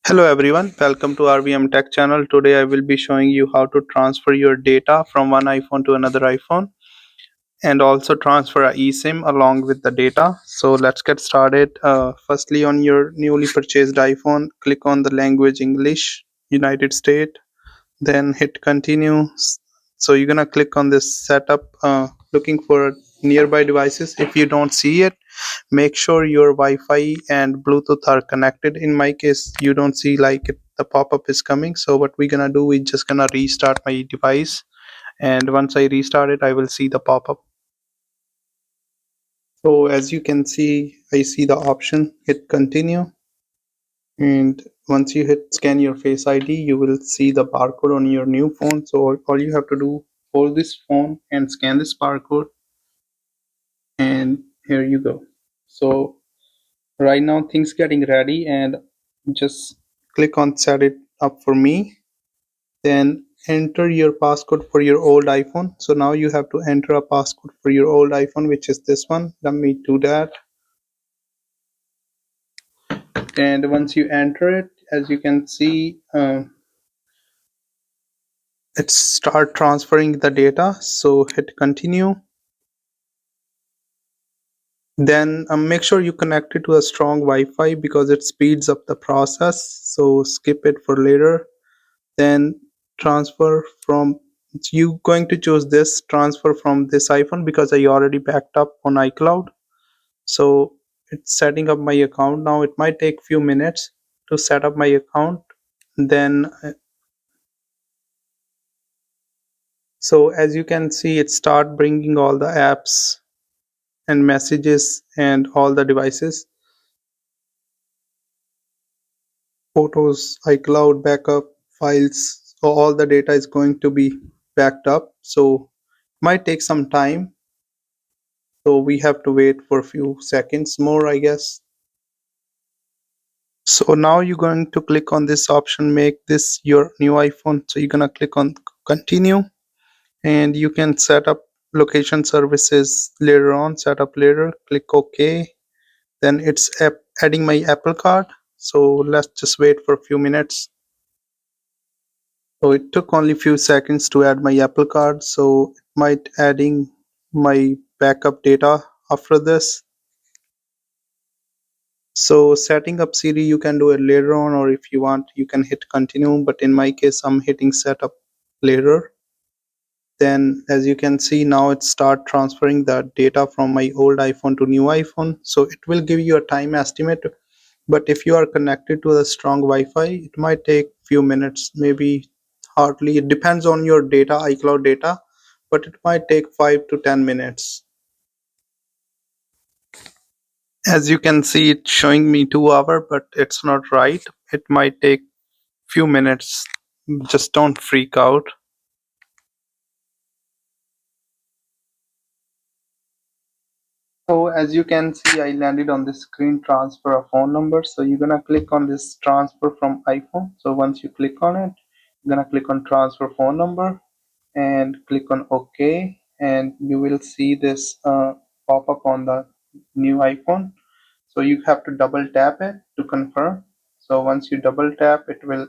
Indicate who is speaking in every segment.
Speaker 1: Hello everyone, welcome to RVM-TECH channel. Today I will be showing you how to transfer your data from one iPhone to another iPhone and also transfer a eSIM along with the data. So let's get started. Firstly, on your newly purchased iPhone, click on the language English, United States, then hit continue. So you're gonna click on this setup, looking for nearby devices. If you don't see it, make sure your Wi-Fi and Bluetooth are connected. In my case, you don't see the pop-up is coming. So what we're gonna do, we're just gonna restart my device, and once I restart it, I will see the pop-up. So as you can see, I see the option, hit continue, and once you hit scan your face ID, you will see the barcode on your new phone. So all you have to do, hold this phone and scan this barcode, and here you go. So right now things getting ready, and just click on set it up for me, then enter your passcode for your old iPhone. So now you have to enter a passcode for your old iPhone, which is this one. Let me do that. And once you enter it, as you can see, it start transferring the data. So hit continue, then make sure you connect it to a strong Wi-Fi because it speeds up the process. So skip it for later, then transfer from, you going to choose this transfer from this iPhone because I already backed up on iCloud. So it's setting up my account now. It might take few minutes to set up my account. Then so as you can see, it start bringing all the apps and messages and all the devices, photos, iCloud, backup, files. So all the data is going to be backed up. So might take some time. So we have to wait for a few seconds more, I guess. So now you're going to click on this option, make this your new iPhone. So you're gonna click on continue, and you can set up location services later on, set up later, click OK. Then it's adding my Apple card. So let's just wait for a few minutes. So it took only few seconds to add my Apple card. So it might adding my backup data after this. So setting up Siri, you can do it later on, or if you want, you can hit continue. But in my case, I'm hitting setup later. Then as you can see, now it start transferring the data from my old iPhone to new iPhone. So it will give you a time estimate. But if you are connected to the strong Wi-Fi, it might take few minutes, maybe hardly. It depends on your data, iCloud data, but it might take 5 to 10 minutes. As you can see, it's showing me 2 hours, but it's not right. It might take few minutes. Just don't freak out. So as you can see, I landed on this screen, transfer a phone number. So you're gonna click on this transfer from iPhone. So once you click on it, you're gonna click on transfer phone number and click on OK, and you will see this pop up on the new iPhone. So you have to double tap it to confirm. So once you double tap, it will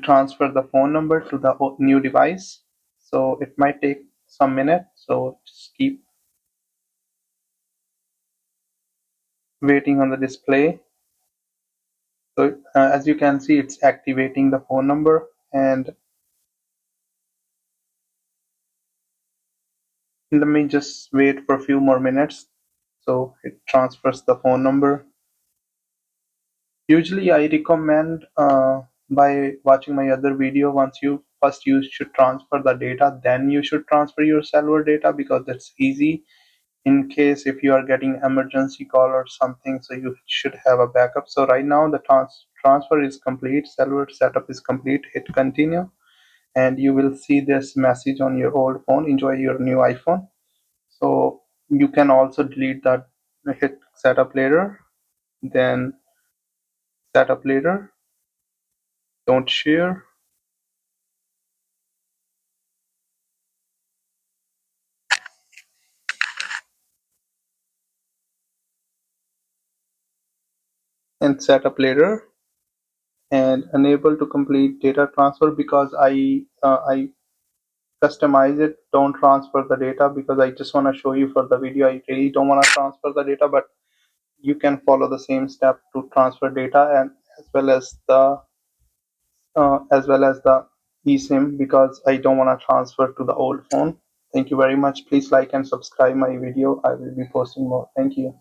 Speaker 1: transfer the phone number to the new device. So it might take some minutes. So just keep waiting on the display. So as you can see, it's activating the phone number, and let me just wait for a few more minutes. So it transfers the phone number. Usually I recommend by watching my other video, once you should transfer the data, then you should transfer your cellular data, because that's easy in case if you are getting emergency call or something. So you should have a backup. So right now the transfer is complete, cellular setup is complete. Hit continue, and you will see this message on your old phone, enjoy your new iPhone. So you can also delete that, hit setup later, then setup later, don't share, and setup later. and unable to complete data transfer because I customize it, don't transfer the data, because I just want to show you for the video. I really don't want to transfer the data, but you can follow the same step to transfer data, and as well as the eSIM, because I don't want to transfer to the old phone. Thank you very much. Please like and subscribe my video. I will be posting more. Thank you.